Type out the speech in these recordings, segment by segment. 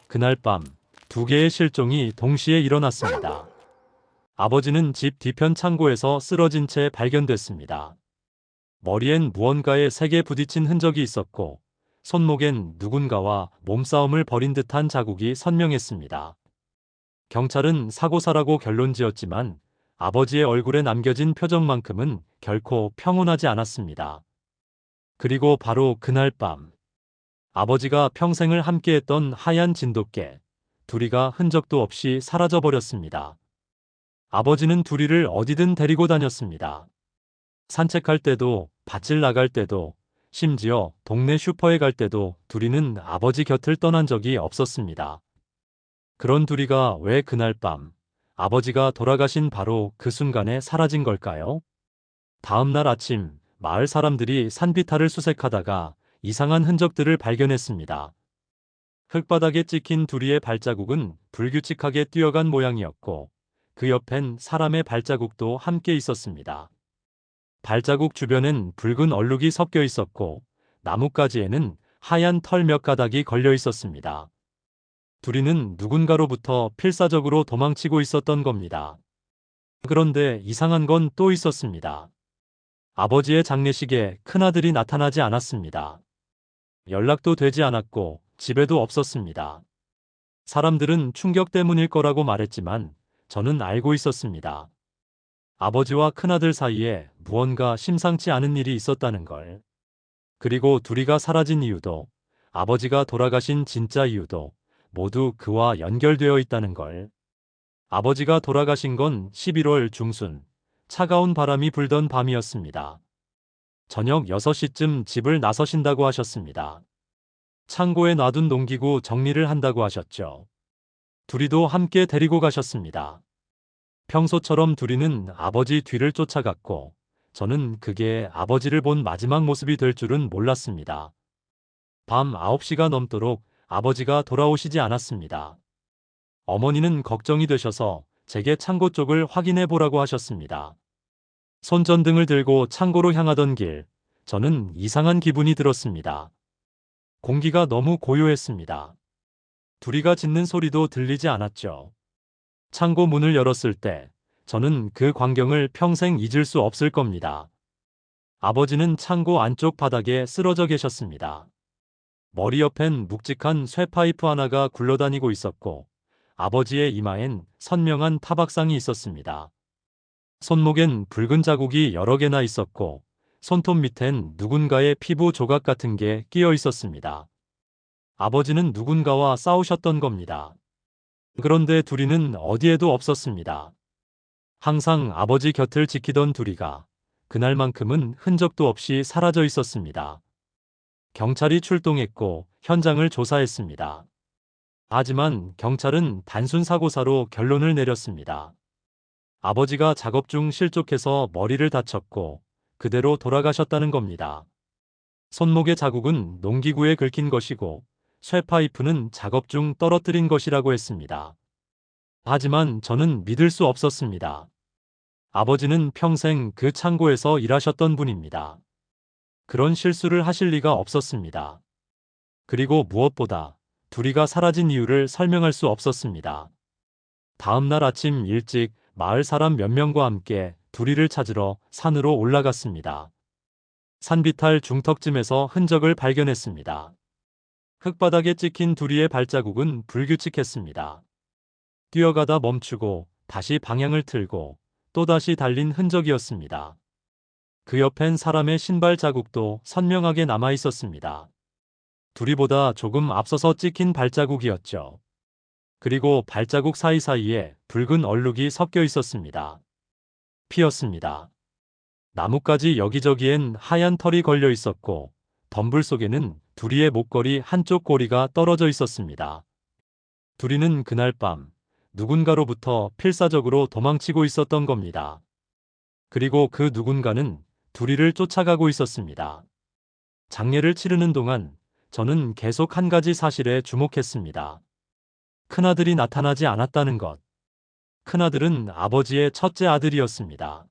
그날 밤 두 개의 실종이 동시에 일어났습니다. 아버지는 집 뒤편 창고에서 쓰러진 채 발견됐습니다. 머리엔 무언가에 세게 부딪힌 흔적이 있었고 손목엔 누군가와 몸싸움을 벌인 듯한 자국이 선명했습니다. 경찰은 사고사라고 결론지었지만 아버지의 얼굴에 남겨진 표정만큼은 결코 평온하지 않았습니다. 그리고 바로 그날 밤 아버지가 평생을 함께했던 하얀 진돗개 두리가 흔적도 없이 사라져버렸습니다. 아버지는 두리를 어디든 데리고 다녔습니다. 산책할 때도, 밭을 나갈 때도, 심지어 동네 슈퍼에 갈 때도 두리는 아버지 곁을 떠난 적이 없었습니다. 그런 두리가 왜 그날 밤 아버지가 돌아가신 바로 그 순간에 사라진 걸까요? 다음 날 아침 마을 사람들이 산비탈을 수색하다가 이상한 흔적들을 발견했습니다. 흙바닥에 찍힌 두리의 발자국은 불규칙하게 뛰어간 모양이었고 그 옆엔 사람의 발자국도 함께 있었습니다. 발자국 주변엔 붉은 얼룩이 섞여 있었고 나뭇가지에는 하얀 털 몇 가닥이 걸려 있었습니다. 두리는 누군가로부터 필사적으로 도망치고 있었던 겁니다. 그런데 이상한 건 또 있었습니다. 아버지의 장례식에 큰아들이 나타나지 않았습니다. 연락도 되지 않았고 집에도 없었습니다. 사람들은 충격 때문일 거라고 말했지만 저는 알고 있었습니다. 아버지와 큰아들 사이에 무언가 심상치 않은 일이 있었다는 걸. 그리고 두리가 사라진 이유도 아버지가 돌아가신 진짜 이유도 모두 그와 연결되어 있다는 걸. 아버지가 돌아가신 건 11월 중순 차가운 바람이 불던 밤이었습니다. 저녁 6시쯤 집을 나서신다고 하셨습니다. 창고에 놔둔 농기구 정리를 한다고 하셨죠. 두리도 함께 데리고 가셨습니다. 평소처럼 두리는 아버지 뒤를 쫓아갔고 저는 그게 아버지를 본 마지막 모습이 될 줄은 몰랐습니다. 밤 9시가 넘도록 아버지가 돌아오시지 않았습니다. 어머니는 걱정이 되셔서 제게 창고 쪽을 확인해 보라고 하셨습니다. 손전등을 들고 창고로 향하던 길, 저는 이상한 기분이 들었습니다. 공기가 너무 고요했습니다. 두리가 짖는 소리도 들리지 않았죠. 창고 문을 열었을 때 저는 그 광경을 평생 잊을 수 없을 겁니다. 아버지는 창고 안쪽 바닥에 쓰러져 계셨습니다. 머리 옆엔 묵직한 쇠파이프 하나가 굴러다니고 있었고 아버지의 이마엔 선명한 타박상이 있었습니다. 손목엔 붉은 자국이 여러 개나 있었고 손톱 밑엔 누군가의 피부 조각 같은 게 끼어 있었습니다. 아버지는 누군가와 싸우셨던 겁니다. 그런데 두리는 어디에도 없었습니다. 항상 아버지 곁을 지키던 두리가 그날만큼은 흔적도 없이 사라져 있었습니다. 경찰이 출동했고 현장을 조사했습니다. 하지만 경찰은 단순 사고사로 결론을 내렸습니다. 아버지가 작업 중 실족해서 머리를 다쳤고 그대로 돌아가셨다는 겁니다. 손목의 자국은 농기구에 긁힌 것이고 쇠파이프는 작업 중 떨어뜨린 것이라고 했습니다. 하지만 저는 믿을 수 없었습니다. 아버지는 평생 그 창고에서 일하셨던 분입니다. 그런 실수를 하실 리가 없었습니다. 그리고 무엇보다 두리가 사라진 이유를 설명할 수 없었습니다. 다음 날 아침 일찍 마을 사람 몇 명과 함께 두리를 찾으러 산으로 올라갔습니다. 산비탈 중턱쯤에서 흔적을 발견했습니다. 흙바닥에 찍힌 두리의 발자국은 불규칙했습니다. 뛰어가다 멈추고 다시 방향을 틀고 또다시 달린 흔적이었습니다. 그 옆엔 사람의 신발 자국도 선명하게 남아 있었습니다. 두리보다 조금 앞서서 찍힌 발자국이었죠. 그리고 발자국 사이사이에 붉은 얼룩이 섞여 있었습니다. 피였습니다. 나뭇가지 여기저기엔 하얀 털이 걸려 있었고 덤불 속에는 두리의 목걸이 한쪽 꼬리가 떨어져 있었습니다. 두리는 그날 밤 누군가로부터 필사적으로 도망치고 있었던 겁니다. 그리고 그 누군가는 두리를 쫓아가고 있었습니다. 장례를 치르는 동안 저는 계속 한 가지 사실에 주목했습니다. 큰아들이 나타나지 않았다는 것. 큰아들은 아버지의 첫째 아들이었습니다.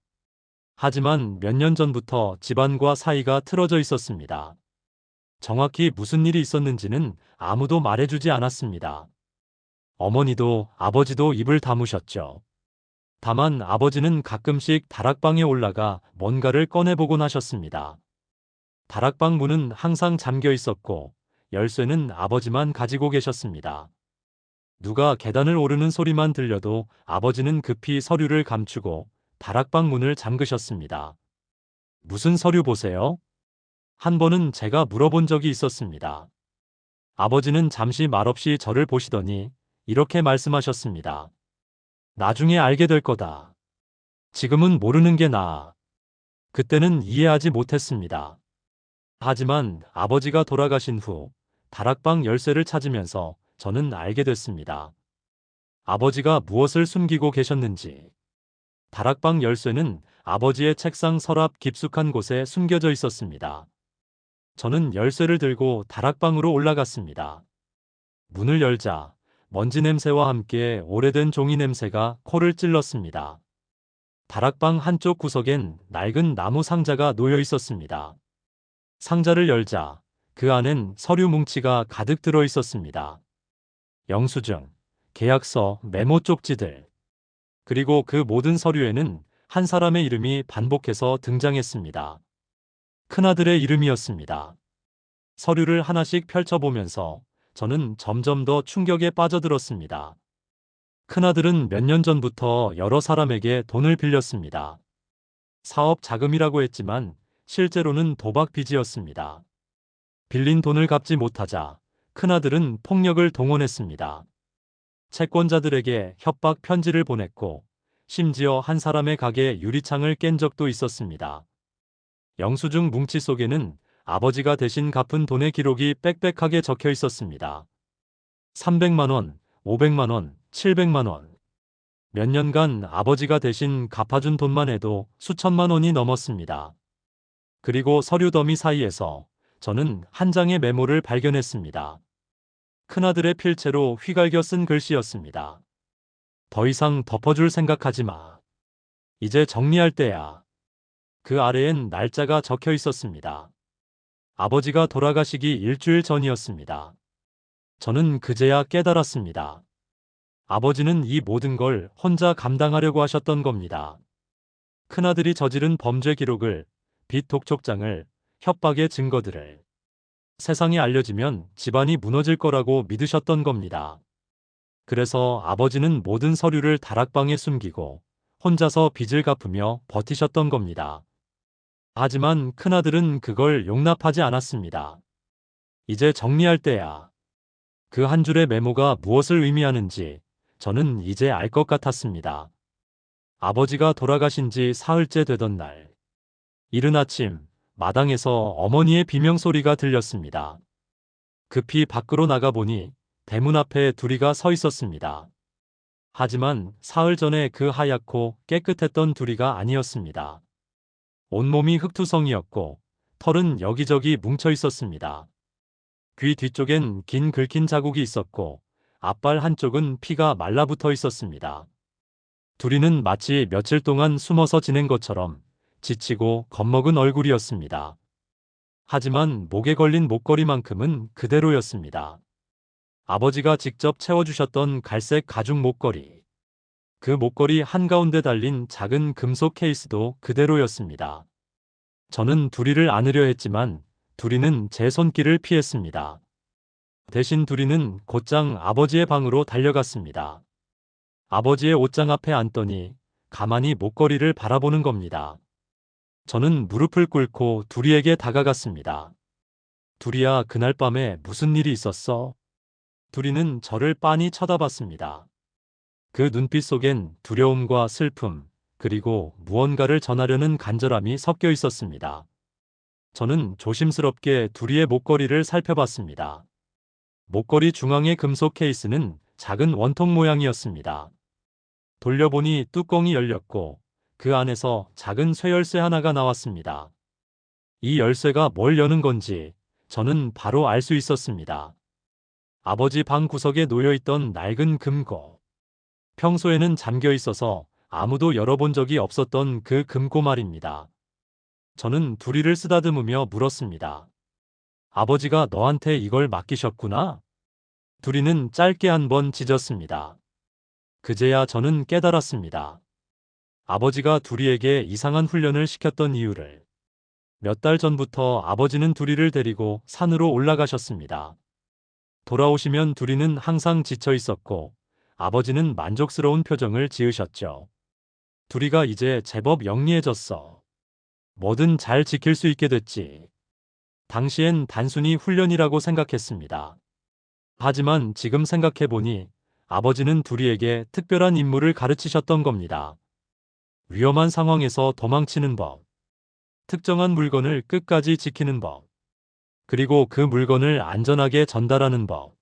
하지만 몇 년 전부터 집안과 사이가 틀어져 있었습니다. 정확히 무슨 일이 있었는지는 아무도 말해주지 않았습니다. 어머니도 아버지도 입을 다무셨죠. 다만 아버지는 가끔씩 다락방에 올라가 뭔가를 꺼내보곤 하셨습니다. 다락방 문은 항상 잠겨 있었고 열쇠는 아버지만 가지고 계셨습니다. 누가 계단을 오르는 소리만 들려도 아버지는 급히 서류를 감추고 다락방 문을 잠그셨습니다. 무슨 서류 보세요? 한 번은 제가 물어본 적이 있었습니다. 아버지는 잠시 말없이 저를 보시더니 이렇게 말씀하셨습니다. 나중에 알게 될 거다. 지금은 모르는 게 나아. 그때는 이해하지 못했습니다. 하지만 아버지가 돌아가신 후 다락방 열쇠를 찾으면서 저는 알게 됐습니다. 아버지가 무엇을 숨기고 계셨는지. 다락방 열쇠는 아버지의 책상 서랍 깊숙한 곳에 숨겨져 있었습니다. 저는 열쇠를 들고 다락방으로 올라갔습니다. 문을 열자 먼지 냄새와 함께 오래된 종이 냄새가 코를 찔렀습니다. 다락방 한쪽 구석엔 낡은 나무 상자가 놓여 있었습니다. 상자를 열자 그 안엔 서류 뭉치가 가득 들어 있었습니다. 영수증, 계약서, 메모 쪽지들. 그리고 그 모든 서류에는 한 사람의 이름이 반복해서 등장했습니다. 큰아들의 이름이었습니다. 서류를 하나씩 펼쳐보면서 저는 점점 더 충격에 빠져들었습니다. 큰아들은 몇 년 전부터 여러 사람에게 돈을 빌렸습니다. 사업 자금이라고 했지만 실제로는 도박 빚이었습니다. 빌린 돈을 갚지 못하자 큰아들은 폭력을 동원했습니다. 채권자들에게 협박 편지를 보냈고 심지어 한 사람의 가게 유리창을 깬 적도 있었습니다. 영수증 뭉치 속에는 아버지가 대신 갚은 돈의 기록이 빽빽하게 적혀 있었습니다. 300만 원, 500만 원, 700만 원. 몇 년간 아버지가 대신 갚아준 돈만 해도 수천만 원이 넘었습니다. 그리고 서류 더미 사이에서 저는 한 장의 메모를 발견했습니다. 큰아들의 필체로 휘갈겨 쓴 글씨였습니다. 더 이상 덮어줄 생각하지 마. 이제 정리할 때야. 그 아래엔 날짜가 적혀 있었습니다. 아버지가 돌아가시기 일주일 전이었습니다. 저는 그제야 깨달았습니다. 아버지는 이 모든 걸 혼자 감당하려고 하셨던 겁니다. 큰아들이 저지른 범죄 기록을, 빚 독촉장을, 협박의 증거들을 세상에 알려지면 집안이 무너질 거라고 믿으셨던 겁니다. 그래서 아버지는 모든 서류를 다락방에 숨기고 혼자서 빚을 갚으며 버티셨던 겁니다. 하지만 큰아들은 그걸 용납하지 않았습니다. 이제 정리할 때야. 그 한 줄의 메모가 무엇을 의미하는지 저는 이제 알 것 같았습니다. 아버지가 돌아가신 지 사흘째 되던 날, 이른 아침 마당에서 어머니의 비명소리가 들렸습니다. 급히 밖으로 나가보니 대문 앞에 둘이가 서 있었습니다. 하지만 사흘 전에 그 하얗고 깨끗했던 둘이가 아니었습니다. 온몸이 흙투성이었고 털은 여기저기 뭉쳐 있었습니다. 귀 뒤쪽엔 긴 긁힌 자국이 있었고 앞발 한쪽은 피가 말라붙어 있었습니다. 둘이는 마치 며칠 동안 숨어서 지낸 것처럼 지치고 겁먹은 얼굴이었습니다. 하지만 목에 걸린 목걸이만큼은 그대로였습니다. 아버지가 직접 채워주셨던 갈색 가죽 목걸이. 그 목걸이 한가운데 달린 작은 금속 케이스도 그대로였습니다. 저는 둘이를 안으려 했지만 둘이는 제 손길을 피했습니다. 대신 둘이는 곧장 아버지의 방으로 달려갔습니다. 아버지의 옷장 앞에 앉더니 가만히 목걸이를 바라보는 겁니다. 저는 무릎을 꿇고 둘이에게 다가갔습니다. 둘이야, 그날 밤에 무슨 일이 있었어? 둘이는 저를 빤히 쳐다봤습니다. 그 눈빛 속엔 두려움과 슬픔, 그리고 무언가를 전하려는 간절함이 섞여 있었습니다. 저는 조심스럽게 둘이의 목걸이를 살펴봤습니다. 목걸이 중앙의 금속 케이스는 작은 원통 모양이었습니다. 돌려보니 뚜껑이 열렸고 그 안에서 작은 쇠열쇠 하나가 나왔습니다. 이 열쇠가 뭘 여는 건지 저는 바로 알 수 있었습니다. 아버지 방 구석에 놓여있던 낡은 금고. 평소에는 잠겨 있어서 아무도 열어본 적이 없었던 그 금고 말입니다. 저는 둘이를 쓰다듬으며 물었습니다. 아버지가 너한테 이걸 맡기셨구나? 둘이는 짧게 한 번 짖었습니다. 그제야 저는 깨달았습니다. 아버지가 두리에게 이상한 훈련을 시켰던 이유를. 몇 달 전부터 아버지는 두리를 데리고 산으로 올라가셨습니다. 돌아오시면 두리는 항상 지쳐 있었고 아버지는 만족스러운 표정을 지으셨죠. 두리가 이제 제법 영리해졌어. 뭐든 잘 지킬 수 있게 됐지. 당시엔 단순히 훈련이라고 생각했습니다. 하지만 지금 생각해보니 아버지는 두리에게 특별한 임무를 가르치셨던 겁니다. 위험한 상황에서 도망치는 법, 특정한 물건을 끝까지 지키는 법, 그리고 그 물건을 안전하게 전달하는 법.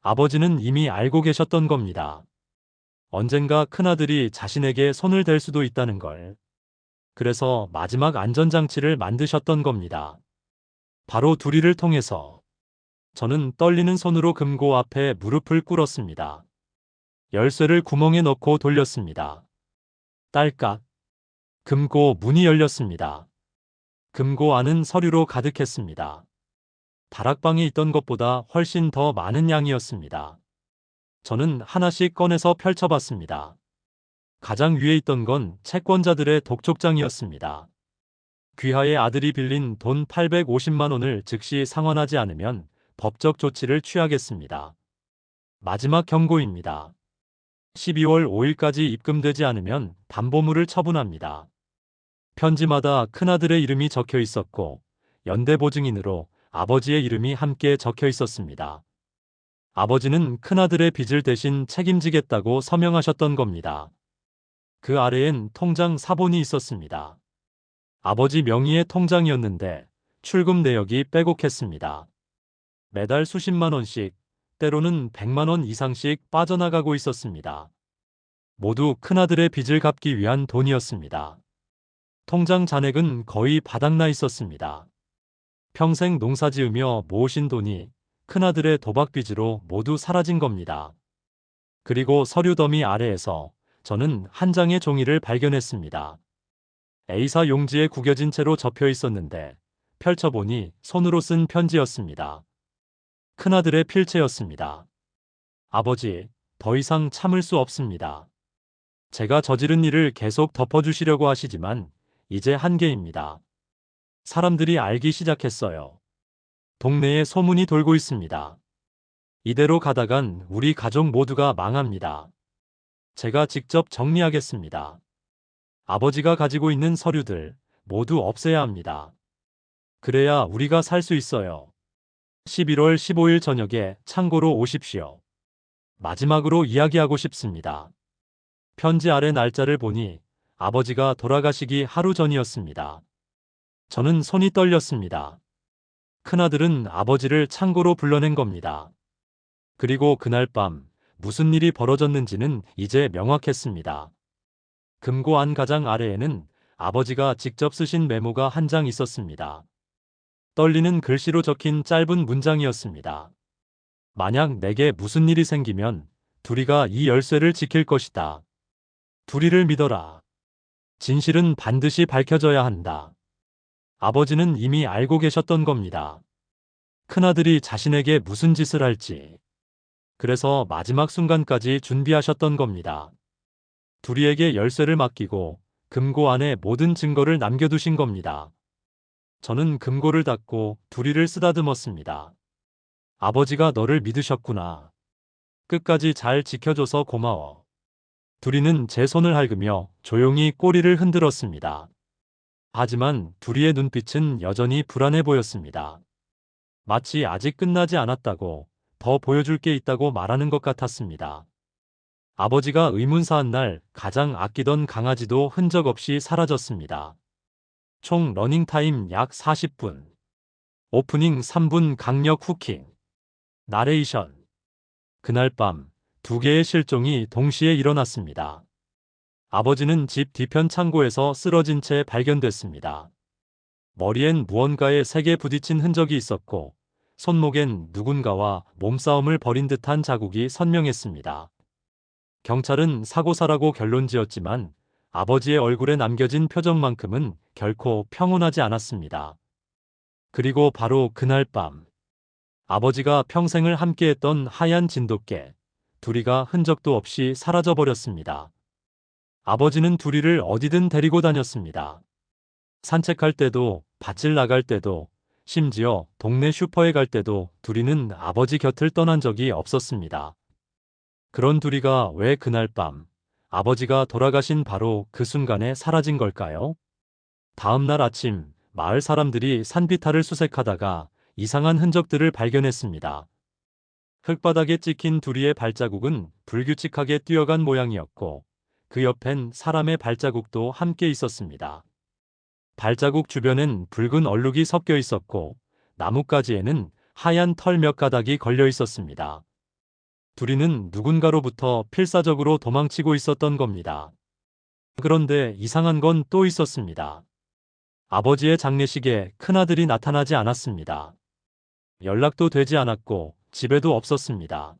아버지는 이미 알고 계셨던 겁니다. 언젠가 큰아들이 자신에게 손을 댈 수도 있다는 걸. 그래서 마지막 안전장치를 만드셨던 겁니다. 바로 두리를 통해서. 저는 떨리는 손으로 금고 앞에 무릎을 꿇었습니다. 열쇠를 구멍에 넣고 돌렸습니다. 딸깍. 금고 문이 열렸습니다. 금고 안은 서류로 가득했습니다. 다락방에 있던 것보다 훨씬 더 많은 양이었습니다. 저는 하나씩 꺼내서 펼쳐봤습니다. 가장 위에 있던 건 채권자들의 독촉장이었습니다. 귀하의 아들이 빌린 돈 850만 원을 즉시 상환하지 않으면 법적 조치를 취하겠습니다. 마지막 경고입니다. 12월 5일까지 입금되지 않으면 담보물을 처분합니다. 편지마다 큰아들의 이름이 적혀 있었고 연대보증인으로 아버지의 이름이 함께 적혀 있었습니다. 아버지는 큰아들의 빚을 대신 책임지겠다고 서명하셨던 겁니다. 그 아래엔 통장 사본이 있었습니다. 아버지 명의의 통장이었는데 출금 내역이 빼곡했습니다. 매달 수십만 원씩, 때로는 100만 원 이상씩 빠져나가고 있었습니다. 모두 큰아들의 빚을 갚기 위한 돈이었습니다. 통장 잔액은 거의 바닥나 있었습니다. 평생 농사지으며 모으신 돈이 큰아들의 도박빚으로 모두 사라진 겁니다. 그리고 서류 더미 아래에서 저는 한 장의 종이를 발견했습니다. A사 용지에 구겨진 채로 접혀 있었는데 펼쳐보니 손으로 쓴 편지였습니다. 큰아들의 필체였습니다. 아버지, 더 이상 참을 수 없습니다. 제가 저지른 일을 계속 덮어주시려고 하시지만 이제 한계입니다. 사람들이 알기 시작했어요. 동네에 소문이 돌고 있습니다. 이대로 가다간 우리 가족 모두가 망합니다. 제가 직접 정리하겠습니다. 아버지가 가지고 있는 서류들 모두 없애야 합니다. 그래야 우리가 살 수 있어요. 11월 15일 저녁에 창고로 오십시오. 마지막으로 이야기하고 싶습니다. 편지 아래 날짜를 보니 아버지가 돌아가시기 하루 전이었습니다. 저는 손이 떨렸습니다. 큰아들은 아버지를 창고로 불러낸 겁니다. 그리고 그날 밤 무슨 일이 벌어졌는지는 이제 명확했습니다. 금고 안 가장 아래에는 아버지가 직접 쓰신 메모가 한 장 있었습니다. 떨리는 글씨로 적힌 짧은 문장이었습니다. 만약 내게 무슨 일이 생기면 두리가 이 열쇠를 지킬 것이다. 두리를 믿어라. 진실은 반드시 밝혀져야 한다. 아버지는 이미 알고 계셨던 겁니다. 큰아들이 자신에게 무슨 짓을 할지. 그래서 마지막 순간까지 준비하셨던 겁니다. 두리에게 열쇠를 맡기고 금고 안에 모든 증거를 남겨두신 겁니다. 저는 금고를 닫고 두리를 쓰다듬었습니다. 아버지가 너를 믿으셨구나. 끝까지 잘 지켜줘서 고마워. 두리는 제 손을 핥으며 조용히 꼬리를 흔들었습니다. 하지만 두리의 눈빛은 여전히 불안해 보였습니다. 마치 아직 끝나지 않았다고, 더 보여줄 게 있다고 말하는 것 같았습니다. 아버지가 의문사한 날 가장 아끼던 강아지도 흔적 없이 사라졌습니다. 총 러닝타임 약 40분. 오프닝 3분 강력 후킹. 나레이션. 그날 밤 2개의 실종이 동시에 일어났습니다. 아버지는 집 뒤편 창고에서 쓰러진 채 발견됐습니다. 머리엔 무언가에 세게 부딪힌 흔적이 있었고 손목엔 누군가와 몸싸움을 벌인 듯한 자국이 선명했습니다. 경찰은 사고사라고 결론지었지만 아버지의 얼굴에 남겨진 표정만큼은 결코 평온하지 않았습니다. 그리고 바로 그날 밤 아버지가 평생을 함께했던 하얀 진돗개, 두리가 흔적도 없이 사라져 버렸습니다. 아버지는 두리를 어디든 데리고 다녔습니다. 산책할 때도, 밭을 나갈 때도, 심지어 동네 슈퍼에 갈 때도 두리는 아버지 곁을 떠난 적이 없었습니다. 그런 두리가 왜 그날 밤 아버지가 돌아가신 바로 그 순간에 사라진 걸까요? 다음 날 아침, 마을 사람들이 산비탈을 수색하다가 이상한 흔적들을 발견했습니다. 흙바닥에 찍힌 두리의 발자국은 불규칙하게 뛰어간 모양이었고, 그 옆엔 사람의 발자국도 함께 있었습니다. 발자국 주변엔 붉은 얼룩이 섞여 있었고, 나뭇가지에는 하얀 털 몇 가닥이 걸려 있었습니다. 두리는 누군가로부터 필사적으로 도망치고 있었던 겁니다. 그런데 이상한 건 또 있었습니다. 아버지의 장례식에 큰아들이 나타나지 않았습니다. 연락도 되지 않았고 집에도 없었습니다.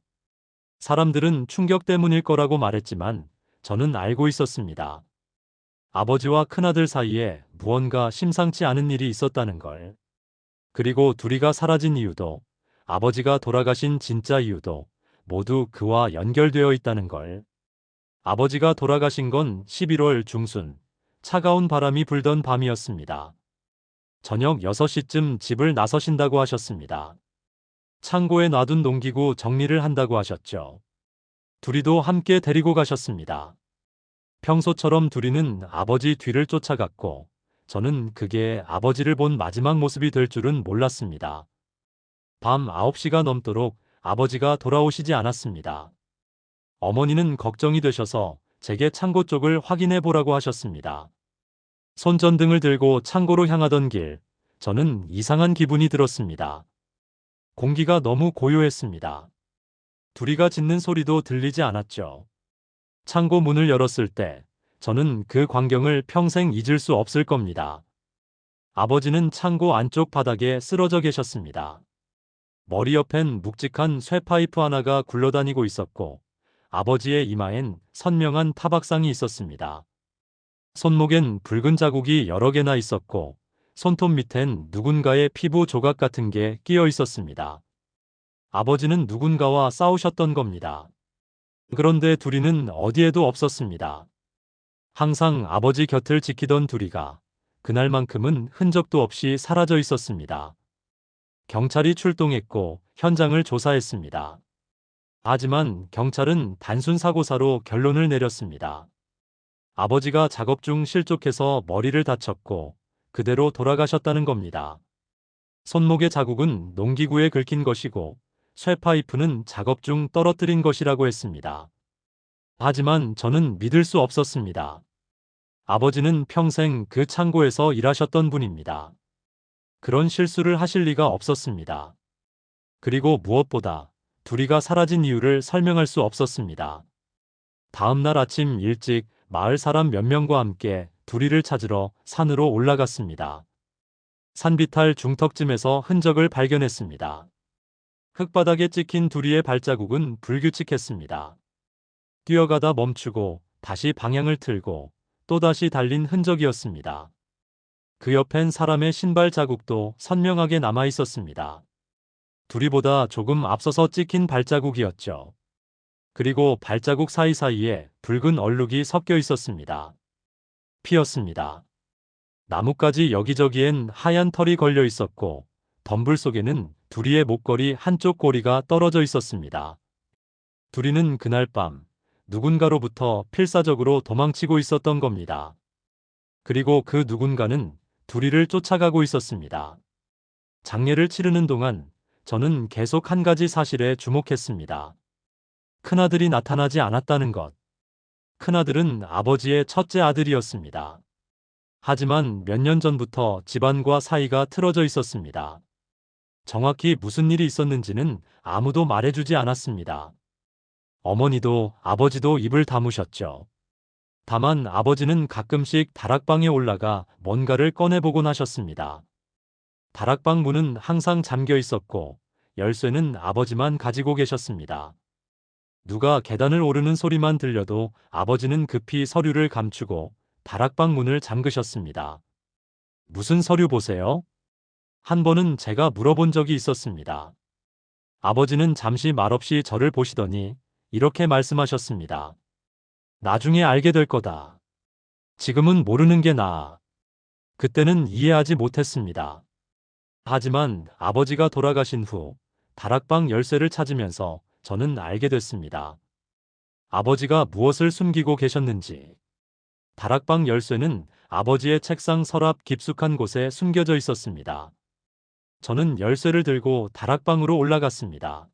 사람들은 충격 때문일 거라고 말했지만 저는 알고 있었습니다. 아버지와 큰아들 사이에 무언가 심상치 않은 일이 있었다는 걸. 그리고 두리가 사라진 이유도, 아버지가 돌아가신 진짜 이유도 모두 그와 연결되어 있다는 걸. 아버지가 돌아가신 건 11월 중순, 차가운 바람이 불던 밤이었습니다. 저녁 6시쯤 집을 나서신다고 하셨습니다. 창고에 놔둔 농기구 정리를 한다고 하셨죠. 두리도 함께 데리고 가셨습니다. 평소처럼 두리는 아버지 뒤를 쫓아갔고, 저는 그게 아버지를 본 마지막 모습이 될 줄은 몰랐습니다. 밤 9시가 넘도록 아버지가 돌아오시지 않았습니다. 어머니는 걱정이 되셔서 제게 창고 쪽을 확인해 보라고 하셨습니다. 손전등을 들고 창고로 향하던 길, 저는 이상한 기분이 들었습니다. 공기가 너무 고요했습니다. 두리가 짖는 소리도 들리지 않았죠. 창고 문을 열었을 때 저는 그 광경을 평생 잊을 수 없을 겁니다. 아버지는 창고 안쪽 바닥에 쓰러져 계셨습니다. 머리 옆엔 묵직한 쇠파이프 하나가 굴러다니고 있었고, 아버지의 이마엔 선명한 타박상이 있었습니다. 손목엔 붉은 자국이 여러 개나 있었고, 손톱 밑엔 누군가의 피부 조각 같은 게 끼어 있었습니다. 아버지는 누군가와 싸우셨던 겁니다. 그런데 두리는 어디에도 없었습니다. 항상 아버지 곁을 지키던 두리가 그날만큼은 흔적도 없이 사라져 있었습니다. 경찰이 출동했고 현장을 조사했습니다. 하지만 경찰은 단순 사고사로 결론을 내렸습니다. 아버지가 작업 중 실족해서 머리를 다쳤고 그대로 돌아가셨다는 겁니다. 손목의 자국은 농기구에 긁힌 것이고 쇠파이프는 작업 중 떨어뜨린 것이라고 했습니다. 하지만 저는 믿을 수 없었습니다. 아버지는 평생 그 창고에서 일하셨던 분입니다. 그런 실수를 하실 리가 없었습니다. 그리고 무엇보다 두리가 사라진 이유를 설명할 수 없었습니다. 다음 날 아침 일찍 마을 사람 몇 명과 함께 두리를 찾으러 산으로 올라갔습니다. 산비탈 중턱쯤에서 흔적을 발견했습니다. 흙바닥에 찍힌 두리의 발자국은 불규칙했습니다. 뛰어가다 멈추고 다시 방향을 틀고 또다시 달린 흔적이었습니다. 그 옆엔 사람의 신발 자국도 선명하게 남아 있었습니다. 두리보다 조금 앞서서 찍힌 발자국이었죠. 그리고 발자국 사이사이에 붉은 얼룩이 섞여 있었습니다. 피였습니다. 나뭇가지 여기저기엔 하얀 털이 걸려 있었고 덤불 속에는 두리의 목걸이 한쪽 꼬리가 떨어져 있었습니다. 두리는 그날 밤 누군가로부터 필사적으로 도망치고 있었던 겁니다. 그리고 그 누군가는 두리를 쫓아가고 있었습니다. 장례를 치르는 동안 저는 계속 한 가지 사실에 주목했습니다. 큰아들이 나타나지 않았다는 것. 큰아들은 아버지의 첫째 아들이었습니다. 하지만 몇 년 전부터 집안과 사이가 틀어져 있었습니다. 정확히 무슨 일이 있었는지는 아무도 말해주지 않았습니다. 어머니도 아버지도 입을 다무셨죠. 다만 아버지는 가끔씩 다락방에 올라가 뭔가를 꺼내보곤 하셨습니다. 다락방 문은 항상 잠겨 있었고 열쇠는 아버지만 가지고 계셨습니다. 누가 계단을 오르는 소리만 들려도 아버지는 급히 서류를 감추고 다락방 문을 잠그셨습니다. 무슨 서류 보세요? 한 번은 제가 물어본 적이 있었습니다. 아버지는 잠시 말없이 저를 보시더니 이렇게 말씀하셨습니다. 나중에 알게 될 거다. 지금은 모르는 게 나아. 그때는 이해하지 못했습니다. 하지만 아버지가 돌아가신 후 다락방 열쇠를 찾으면서 저는 알게 됐습니다. 아버지가 무엇을 숨기고 계셨는지. 다락방 열쇠는 아버지의 책상 서랍 깊숙한 곳에 숨겨져 있었습니다. 저는 열쇠를 들고 다락방으로 올라갔습니다.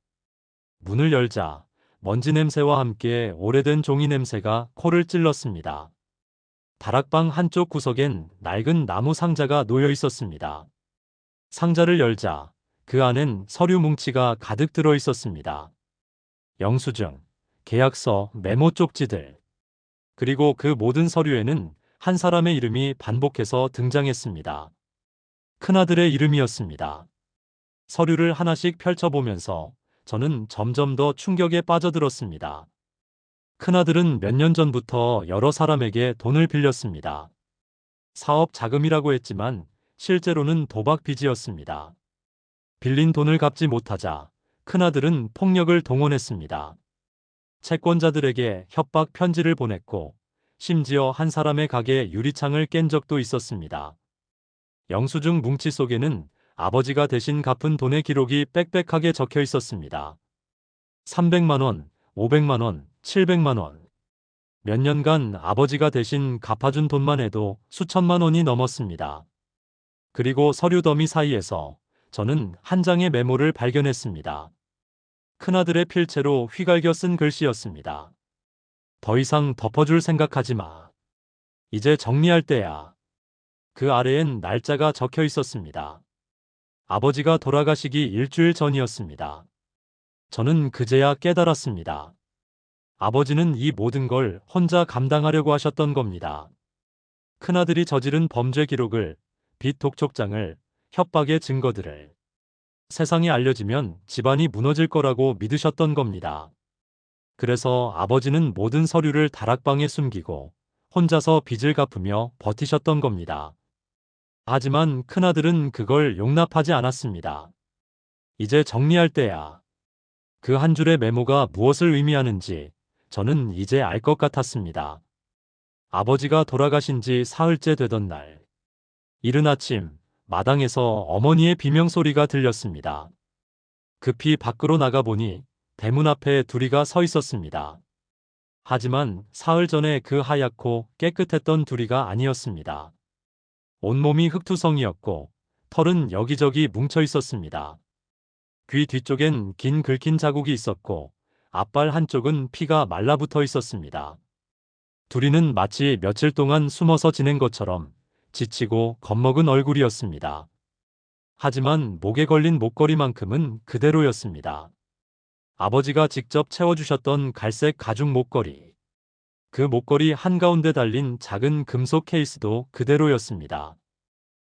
문을 열자 먼지 냄새와 함께 오래된 종이 냄새가 코를 찔렀습니다. 다락방 한쪽 구석엔 낡은 나무 상자가 놓여 있었습니다. 상자를 열자 그 안엔 서류 뭉치가 가득 들어 있었습니다. 영수증, 계약서, 메모 쪽지들. 그리고 그 모든 서류에는 한 사람의 이름이 반복해서 등장했습니다. 큰아들의 이름이었습니다. 서류를 하나씩 펼쳐보면서 저는 점점 더 충격에 빠져들었습니다. 큰아들은 몇 년 전부터 여러 사람에게 돈을 빌렸습니다. 사업 자금이라고 했지만 실제로는 도박 빚이었습니다. 빌린 돈을 갚지 못하자 큰아들은 폭력을 동원했습니다. 채권자들에게 협박 편지를 보냈고 심지어 한 사람의 가게 유리창을 깬 적도 있었습니다. 영수증 뭉치 속에는 아버지가 대신 갚은 돈의 기록이 빽빽하게 적혀 있었습니다. 300만 원, 500만 원, 700만 원. 몇 년간 아버지가 대신 갚아준 돈만 해도 수천만 원이 넘었습니다. 그리고 서류 더미 사이에서 저는 한 장의 메모를 발견했습니다. 큰아들의 필체로 휘갈겨 쓴 글씨였습니다. 더 이상 덮어줄 생각하지 마. 이제 정리할 때야. 그 아래엔 날짜가 적혀 있었습니다. 아버지가 돌아가시기 일주일 전이었습니다. 저는 그제야 깨달았습니다. 아버지는 이 모든 걸 혼자 감당하려고 하셨던 겁니다. 큰아들이 저지른 범죄 기록을, 빚 독촉장을, 협박의 증거들을 세상에 알려지면 집안이 무너질 거라고 믿으셨던 겁니다. 그래서 아버지는 모든 서류를 다락방에 숨기고 혼자서 빚을 갚으며 버티셨던 겁니다. 하지만 큰아들은 그걸 용납하지 않았습니다. 이제 정리할 때야. 그 한 줄의 메모가 무엇을 의미하는지 저는 이제 알 것 같았습니다. 아버지가 돌아가신 지 사흘째 되던 날, 이른 아침 마당에서 어머니의 비명소리가 들렸습니다. 급히 밖으로 나가보니 대문 앞에 둘이가 서 있었습니다. 하지만 사흘 전에 그 하얗고 깨끗했던 둘이가 아니었습니다. 온몸이 흙투성이었고 털은 여기저기 뭉쳐 있었습니다. 귀 뒤쪽엔 긴 긁힌 자국이 있었고 앞발 한쪽은 피가 말라붙어 있었습니다. 둘이는 마치 며칠 동안 숨어서 지낸 것처럼 지치고 겁먹은 얼굴이었습니다. 하지만 목에 걸린 목걸이만큼은 그대로였습니다. 아버지가 직접 채워주셨던 갈색 가죽 목걸이. 그 목걸이 한가운데 달린 작은 금속 케이스도 그대로였습니다.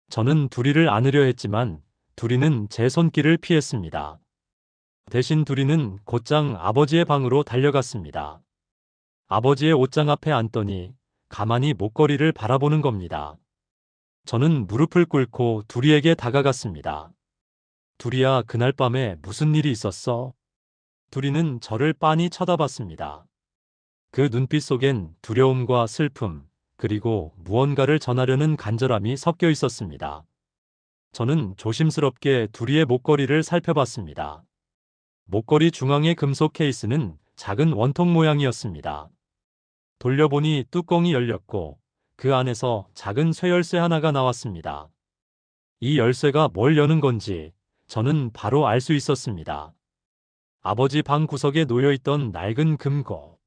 저는 둘이를 안으려 했지만 둘이는 제 손길을 피했습니다. 대신 둘이는 곧장 아버지의 방으로 달려갔습니다. 아버지의 옷장 앞에 앉더니 가만히 목걸이를 바라보는 겁니다. 저는 무릎을 꿇고 둘이에게 다가갔습니다. 둘이야, 그날 밤에 무슨 일이 있었어? 둘이는 저를 빤히 쳐다봤습니다. 그 눈빛 속엔 두려움과 슬픔, 그리고 무언가를 전하려는 간절함이 섞여 있었습니다. 저는 조심스럽게 둘이의 목걸이를 살펴봤습니다. 목걸이 중앙의 금속 케이스는 작은 원통 모양이었습니다. 돌려보니 뚜껑이 열렸고 그 안에서 작은 쇠열쇠 하나가 나왔습니다. 이 열쇠가 뭘 여는 건지 저는 바로 알 수 있었습니다. 아버지 방 구석에 놓여있던 낡은 금고.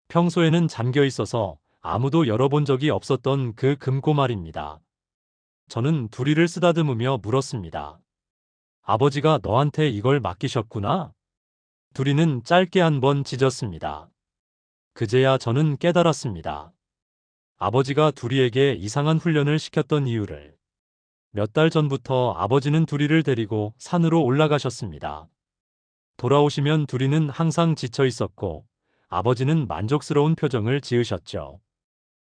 평소에는 잠겨 있어서 아무도 열어본 적이 없었던 그 금고 말입니다. 저는 둘이를 쓰다듬으며 물었습니다. 아버지가 너한테 이걸 맡기셨구나? 둘이는 짧게 한 번 짖었습니다. 그제야 저는 깨달았습니다. 아버지가 둘이에게 이상한 훈련을 시켰던 이유를. 몇 달 전부터 아버지는 둘이를 데리고 산으로 올라가셨습니다. 돌아오시면 둘이는 항상 지쳐 있었고 아버지는 만족스러운 표정을 지으셨죠.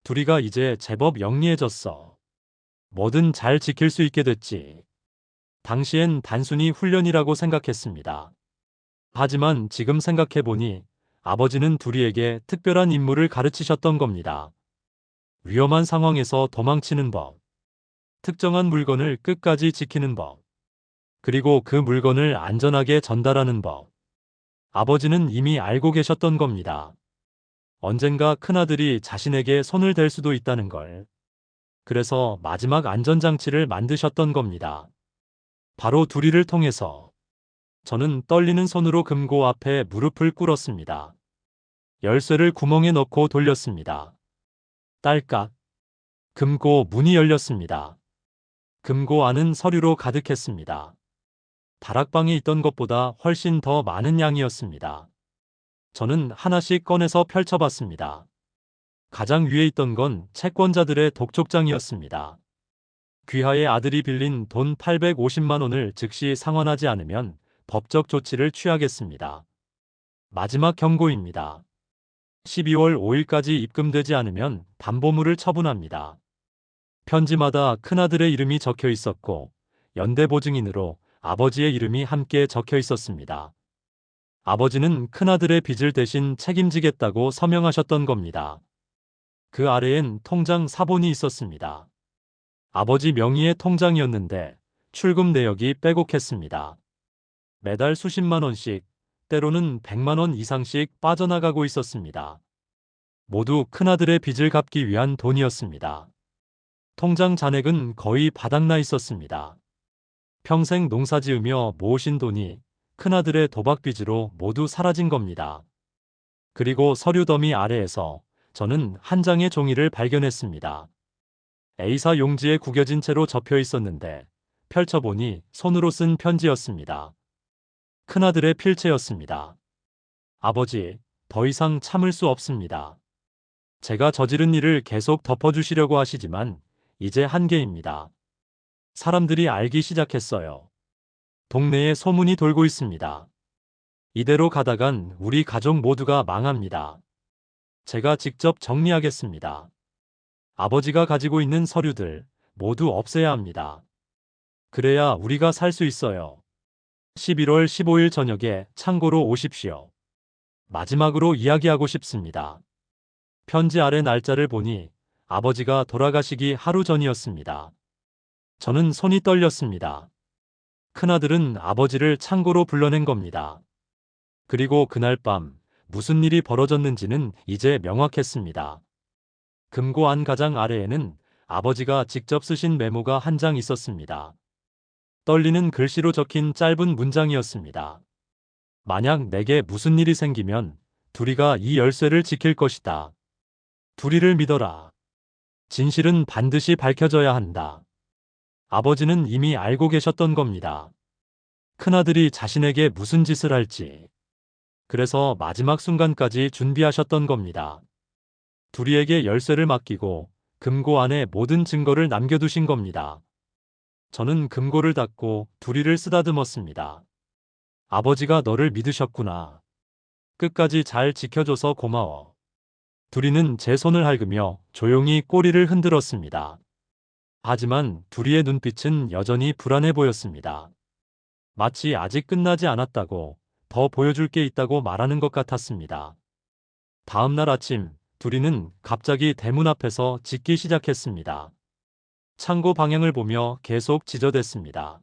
둘이가 이제 제법 영리해졌어. 뭐든 잘 지킬 수 있게 됐지. 당시엔 단순히 훈련이라고 생각했습니다. 하지만 지금 생각해보니 아버지는 둘이에게 특별한 임무를 가르치셨던 겁니다. 위험한 상황에서 도망치는 법, 특정한 물건을 끝까지 지키는 법, 그리고 그 물건을 안전하게 전달하는 법. 아버지는 이미 알고 계셨던 겁니다. 언젠가 큰아들이 자신에게 손을 댈 수도 있다는 걸. 그래서 마지막 안전장치를 만드셨던 겁니다. 바로 둘이를 통해서. 저는 떨리는 손으로 금고 앞에 무릎을 꿇었습니다. 열쇠를 구멍에 넣고 돌렸습니다. 딸깍. 금고 문이 열렸습니다. 금고 안은 서류로 가득했습니다. 다락방에 있던 것보다 훨씬 더 많은 양이었습니다. 저는 하나씩 꺼내서 펼쳐봤습니다. 가장 위에 있던 건 채권자들의 독촉장이었습니다. 귀하의 아들이 빌린 돈 850만 원을 즉시 상환하지 않으면 법적 조치를 취하겠습니다. 마지막 경고입니다. 12월 5일까지 입금되지 않으면 담보물을 처분합니다. 편지마다 큰아들의 이름이 적혀 있었고 연대보증인으로 아버지의 이름이 함께 적혀 있었습니다. 아버지는 큰아들의 빚을 대신 책임지겠다고 서명하셨던 겁니다. 그 아래엔 통장 사본이 있었습니다. 아버지 명의의 통장이었는데 출금 내역이 빼곡했습니다. 매달 수십만 원씩, 때로는 100만 원 이상씩 빠져나가고 있었습니다. 모두 큰아들의 빚을 갚기 위한 돈이었습니다. 통장 잔액은 거의 바닥나 있었습니다. 평생 농사지으며 모으신 돈이 큰아들의 도박빚으로 모두 사라진 겁니다. 그리고 서류 더미 아래에서 저는 한 장의 종이를 발견했습니다. A사 용지에 구겨진 채로 접혀 있었는데 펼쳐보니 손으로 쓴 편지였습니다. 큰아들의 필체였습니다. 아버지, 더 이상 참을 수 없습니다. 제가 저지른 일을 계속 덮어주시려고 하시지만 이제 한계입니다. 사람들이 알기 시작했어요. 동네에 소문이 돌고 있습니다. 이대로 가다간 우리 가족 모두가 망합니다. 제가 직접 정리하겠습니다. 아버지가 가지고 있는 서류들 모두 없애야 합니다. 그래야 우리가 살 수 있어요. 11월 15일 저녁에 창고로 오십시오. 마지막으로 이야기하고 싶습니다. 편지 아래 날짜를 보니 아버지가 돌아가시기 하루 전이었습니다. 저는 손이 떨렸습니다. 큰아들은 아버지를 창고로 불러낸 겁니다. 그리고 그날 밤 무슨 일이 벌어졌는지는 이제 명확했습니다. 금고 안 가장 아래에는 아버지가 직접 쓰신 메모가 한 장 있었습니다. 떨리는 글씨로 적힌 짧은 문장이었습니다. 만약 내게 무슨 일이 생기면 둘이가 이 열쇠를 지킬 것이다. 둘이를 믿어라. 진실은 반드시 밝혀져야 한다. 아버지는 이미 알고 계셨던 겁니다. 큰아들이 자신에게 무슨 짓을 할지. 그래서 마지막 순간까지 준비하셨던 겁니다. 둘이에게 열쇠를 맡기고 금고 안에 모든 증거를 남겨두신 겁니다. 저는 금고를 닫고 둘이를 쓰다듬었습니다. 아버지가 너를 믿으셨구나. 끝까지 잘 지켜줘서 고마워. 둘이는 제 손을 핥으며 조용히 꼬리를 흔들었습니다. 하지만 둘이의 눈빛은 여전히 불안해 보였습니다. 마치 아직 끝나지 않았다고, 더 보여줄 게 있다고 말하는 것 같았습니다. 다음 날 아침, 둘이는 갑자기 대문 앞에서 짖기 시작했습니다. 창고 방향을 보며 계속 지저댔습니다.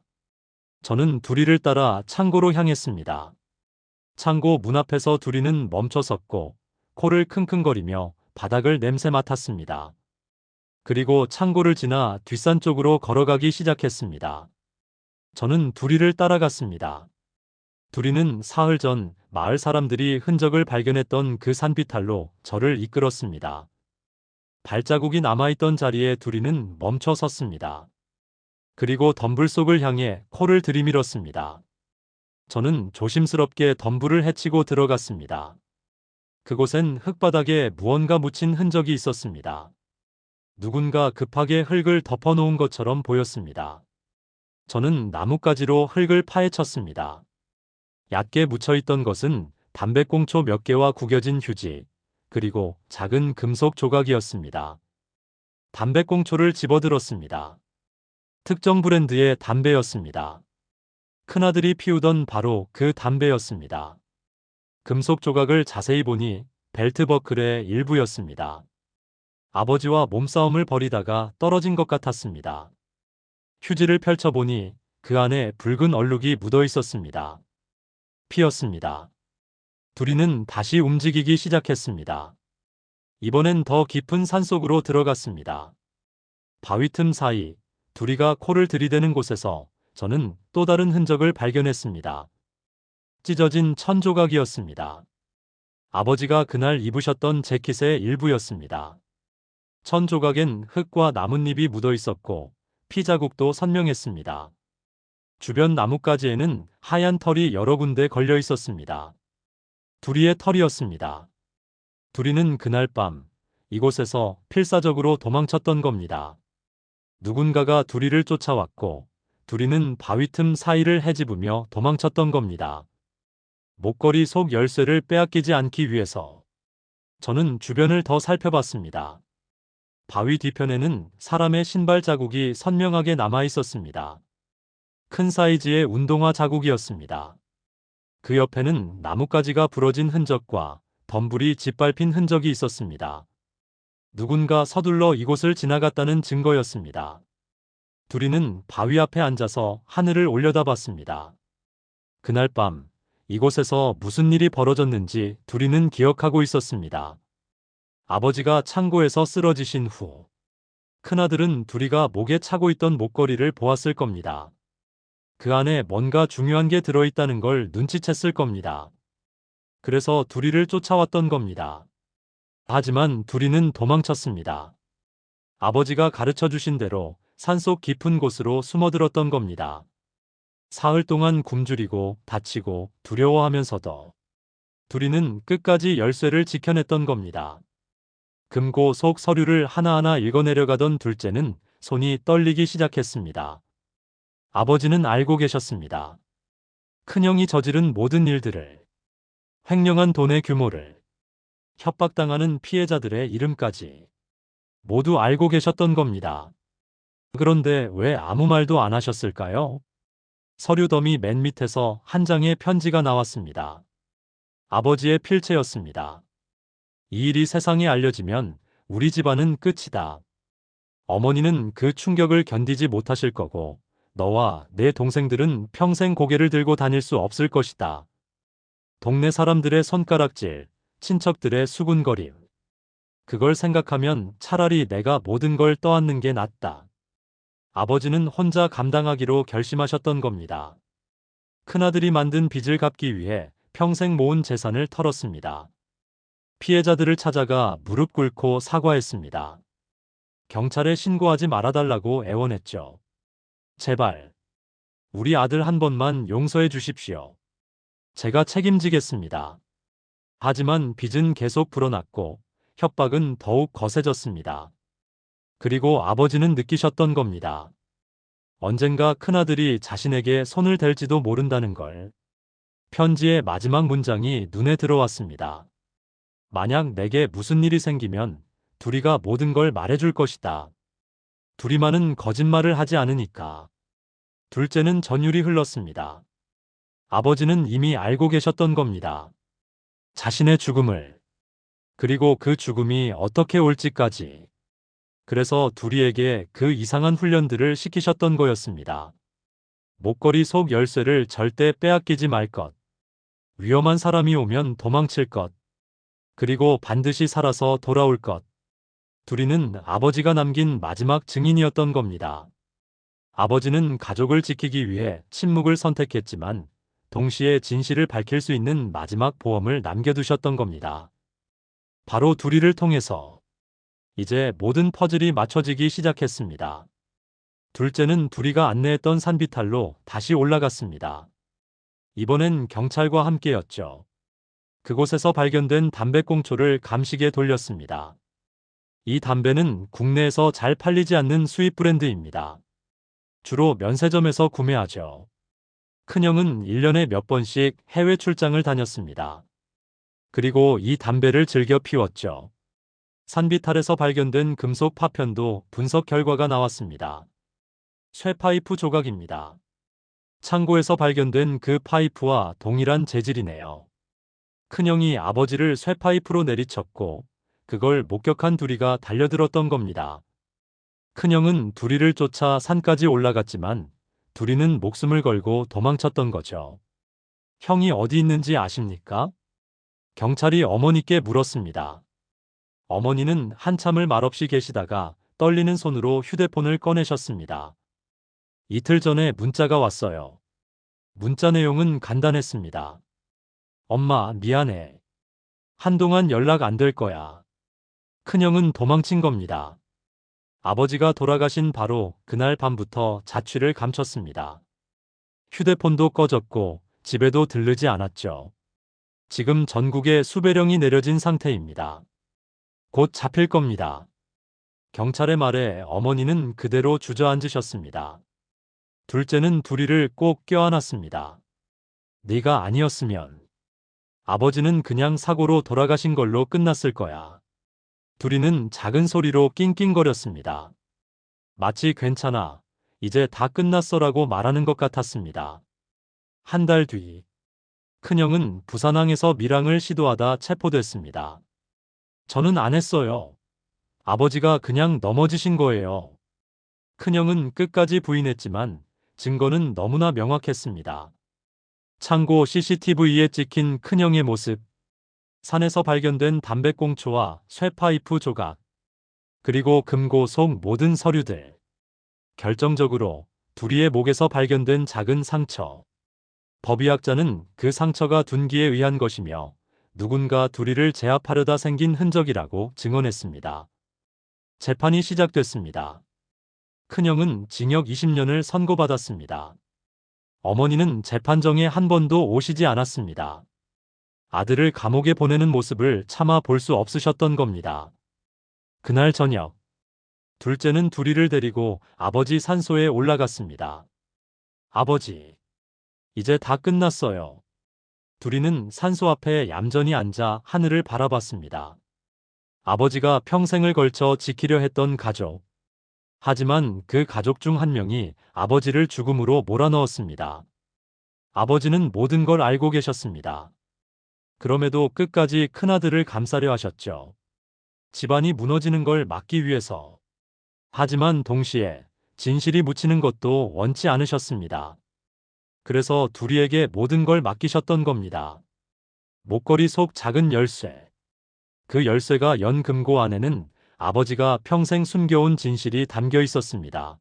저는 둘이를 따라 창고로 향했습니다. 창고 문 앞에서 둘이는 멈춰 섰고 코를 킁킁거리며 바닥을 냄새 맡았습니다. 그리고 창고를 지나 뒷산 쪽으로 걸어가기 시작했습니다. 저는 둘이를 따라갔습니다. 둘이는 사흘 전 마을 사람들이 흔적을 발견했던 그 산비탈로 저를 이끌었습니다. 발자국이 남아있던 자리에 둘이는 멈춰 섰습니다. 그리고 덤불 속을 향해 코를 들이밀었습니다. 저는 조심스럽게 덤불을 헤치고 들어갔습니다. 그곳엔 흙바닥에 무언가 묻힌 흔적이 있었습니다. 누군가 급하게 흙을 덮어놓은 것처럼 보였습니다. 저는 나뭇가지로 흙을 파헤쳤습니다. 얕게 묻혀있던 것은 담배꽁초 몇 개와 구겨진 휴지, 그리고 작은 금속 조각이었습니다. 담배꽁초를 집어들었습니다. 특정 브랜드의 담배였습니다. 큰아들이 피우던 바로 그 담배였습니다. 금속 조각을 자세히 보니 벨트 버클의 일부였습니다. 아버지와 몸싸움을 벌이다가 떨어진 것 같았습니다. 휴지를 펼쳐보니 그 안에 붉은 얼룩이 묻어 있었습니다. 피였습니다. 둘이는 다시 움직이기 시작했습니다. 이번엔 더 깊은 산속으로 들어갔습니다. 바위 틈 사이 둘이가 코를 들이대는 곳에서 저는 또 다른 흔적을 발견했습니다. 찢어진 천 조각이었습니다. 아버지가 그날 입으셨던 재킷의 일부였습니다. 천 조각엔 흙과 나뭇잎이 묻어 있었고 피 자국도 선명했습니다. 주변 나뭇가지에는 하얀 털이 여러 군데 걸려 있었습니다. 두리의 털이었습니다. 두리는 그날 밤 이곳에서 필사적으로 도망쳤던 겁니다. 누군가가 두리를 쫓아왔고 두리는 바위 틈 사이를 헤집으며 도망쳤던 겁니다. 목걸이 속 열쇠를 빼앗기지 않기 위해서 저는 주변을 더 살펴봤습니다. 바위 뒤편에는 사람의 신발 자국이 선명하게 남아 있었습니다. 큰 사이즈의 운동화 자국이었습니다. 그 옆에는 나뭇가지가 부러진 흔적과 덤불이 짓밟힌 흔적이 있었습니다. 누군가 서둘러 이곳을 지나갔다는 증거였습니다. 두리는 바위 앞에 앉아서 하늘을 올려다봤습니다. 그날 밤 이곳에서 무슨 일이 벌어졌는지 두리는 기억하고 있었습니다. 아버지가 창고에서 쓰러지신 후 큰아들은 두리가 목에 차고 있던 목걸이를 보았을 겁니다. 그 안에 뭔가 중요한 게 들어있다는 걸 눈치챘을 겁니다. 그래서 두리를 쫓아왔던 겁니다. 하지만 두리는 도망쳤습니다. 아버지가 가르쳐 주신 대로 산속 깊은 곳으로 숨어들었던 겁니다. 사흘 동안 굶주리고 다치고 두려워하면서도 두리는 끝까지 열쇠를 지켜냈던 겁니다. 금고 속 서류를 하나하나 읽어내려가던 둘째는 손이 떨리기 시작했습니다. 아버지는 알고 계셨습니다. 큰형이 저지른 모든 일들을, 횡령한 돈의 규모를, 협박당하는 피해자들의 이름까지 모두 알고 계셨던 겁니다. 그런데 왜 아무 말도 안 하셨을까요? 서류 더미 맨 밑에서 한 장의 편지가 나왔습니다. 아버지의 필체였습니다. 이 일이 세상에 알려지면 우리 집안은 끝이다. 어머니는 그 충격을 견디지 못하실 거고 너와 내 동생들은 평생 고개를 들고 다닐 수 없을 것이다. 동네 사람들의 손가락질, 친척들의 수군거림. 그걸 생각하면 차라리 내가 모든 걸 떠안는 게 낫다. 아버지는 혼자 감당하기로 결심하셨던 겁니다. 큰아들이 만든 빚을 갚기 위해 평생 모은 재산을 털었습니다. 피해자들을 찾아가 무릎 꿇고 사과했습니다. 경찰에 신고하지 말아달라고 애원했죠. 제발, 우리 아들 한 번만 용서해 주십시오. 제가 책임지겠습니다. 하지만 빚은 계속 불어났고 협박은 더욱 거세졌습니다. 그리고 아버지는 느끼셨던 겁니다. 언젠가 큰아들이 자신에게 손을 댈지도 모른다는 걸. 편지의 마지막 문장이 눈에 들어왔습니다. 만약 내게 무슨 일이 생기면 두리가 모든 걸 말해줄 것이다. 두리만은 거짓말을 하지 않으니까. 둘째는 전율이 흘렀습니다. 아버지는 이미 알고 계셨던 겁니다. 자신의 죽음을. 그리고 그 죽음이 어떻게 올지까지. 그래서 두리에게 그 이상한 훈련들을 시키셨던 거였습니다. 목걸이 속 열쇠를 절대 빼앗기지 말 것. 위험한 사람이 오면 도망칠 것. 그리고 반드시 살아서 돌아올 것. 두리는 아버지가 남긴 마지막 증인이었던 겁니다. 아버지는 가족을 지키기 위해 침묵을 선택했지만 동시에 진실을 밝힐 수 있는 마지막 보험을 남겨두셨던 겁니다. 바로 두리를 통해서 이제 모든 퍼즐이 맞춰지기 시작했습니다. 둘째는 두리가 안내했던 산비탈로 다시 올라갔습니다. 이번엔 경찰과 함께였죠. 그곳에서 발견된 담배꽁초를 감식에 돌렸습니다. 이 담배는 국내에서 잘 팔리지 않는 수입 브랜드입니다. 주로 면세점에서 구매하죠. 큰형은 1년에 몇 번씩 해외 출장을 다녔습니다. 그리고 이 담배를 즐겨 피웠죠. 산비탈에서 발견된 금속 파편도 분석 결과가 나왔습니다. 쇠파이프 조각입니다. 창고에서 발견된 그 파이프와 동일한 재질이네요. 큰형이 아버지를 쇠파이프로 내리쳤고 그걸 목격한 두리가 달려들었던 겁니다. 큰형은 두리를 쫓아 산까지 올라갔지만 두리는 목숨을 걸고 도망쳤던 거죠. 형이 어디 있는지 아십니까? 경찰이 어머니께 물었습니다. 어머니는 한참을 말없이 계시다가 떨리는 손으로 휴대폰을 꺼내셨습니다. 이틀 전에 문자가 왔어요. 문자 내용은 간단했습니다. 엄마, 미안해. 한동안 연락 안 될 거야. 큰형은 도망친 겁니다. 아버지가 돌아가신 바로 그날 밤부터 자취를 감췄습니다. 휴대폰도 꺼졌고 집에도 들르지 않았죠. 지금 전국에 수배령이 내려진 상태입니다. 곧 잡힐 겁니다. 경찰의 말에 어머니는 그대로 주저앉으셨습니다. 둘째는 두리를 꼭 껴안았습니다. 네가 아니었으면 아버지는 그냥 사고로 돌아가신 걸로 끝났을 거야. 두리는 작은 소리로 낑낑거렸습니다. 마치 괜찮아, 이제 다 끝났어라고 말하는 것 같았습니다. 한 달 뒤, 큰형은 부산항에서 밀항을 시도하다 체포됐습니다. 저는 안 했어요. 아버지가 그냥 넘어지신 거예요. 큰형은 끝까지 부인했지만 증거는 너무나 명확했습니다. 창고 CCTV에 찍힌 큰형의 모습, 산에서 발견된 담배꽁초와 쇠파이프 조각, 그리고 금고 속 모든 서류들. 결정적으로 두리의 목에서 발견된 작은 상처. 법의학자는 그 상처가 둔기에 의한 것이며 누군가 두리를 제압하려다 생긴 흔적이라고 증언했습니다. 재판이 시작됐습니다. 큰형은 징역 20년을 선고받았습니다. 어머니는 재판정에 한 번도 오시지 않았습니다. 아들을 감옥에 보내는 모습을 차마 볼 수 없으셨던 겁니다. 그날 저녁, 둘째는 두리를 데리고 아버지 산소에 올라갔습니다. 아버지, 이제 다 끝났어요. 두리는 산소 앞에 얌전히 앉아 하늘을 바라봤습니다. 아버지가 평생을 걸쳐 지키려 했던 가족. 하지만 그 가족 중 한 명이 아버지를 죽음으로 몰아넣었습니다. 아버지는 모든 걸 알고 계셨습니다. 그럼에도 끝까지 큰아들을 감싸려 하셨죠. 집안이 무너지는 걸 막기 위해서. 하지만 동시에 진실이 묻히는 것도 원치 않으셨습니다. 그래서 두리에게 모든 걸 맡기셨던 겁니다. 목걸이 속 작은 열쇠. 그 열쇠가 연 금고 안에는 아버지가 평생 숨겨온 진실이 담겨 있었습니다.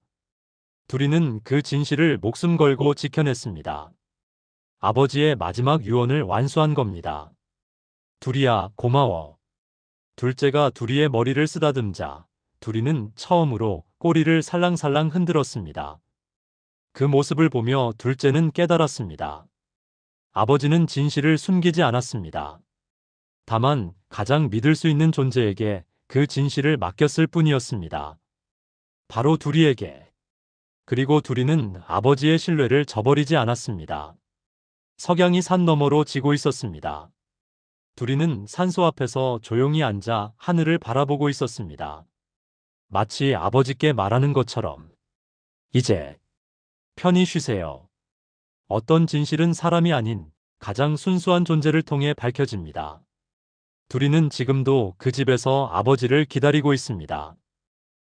두리는 그 진실을 목숨 걸고 지켜냈습니다. 아버지의 마지막 유언을 완수한 겁니다. 두리야, 고마워. 둘째가 두리의 머리를 쓰다듬자 두리는 처음으로 꼬리를 살랑살랑 흔들었습니다. 그 모습을 보며 둘째는 깨달았습니다. 아버지는 진실을 숨기지 않았습니다. 다만 가장 믿을 수 있는 존재에게 그 진실을 맡겼을 뿐이었습니다. 바로 두리에게. 그리고 두리는 아버지의 신뢰를 저버리지 않았습니다. 석양이 산 너머로 지고 있었습니다. 두리는 산소 앞에서 조용히 앉아 하늘을 바라보고 있었습니다. 마치 아버지께 말하는 것처럼. 이제 편히 쉬세요. 어떤 진실은 사람이 아닌 가장 순수한 존재를 통해 밝혀집니다. 두리는 지금도 그 집에서 아버지를 기다리고 있습니다.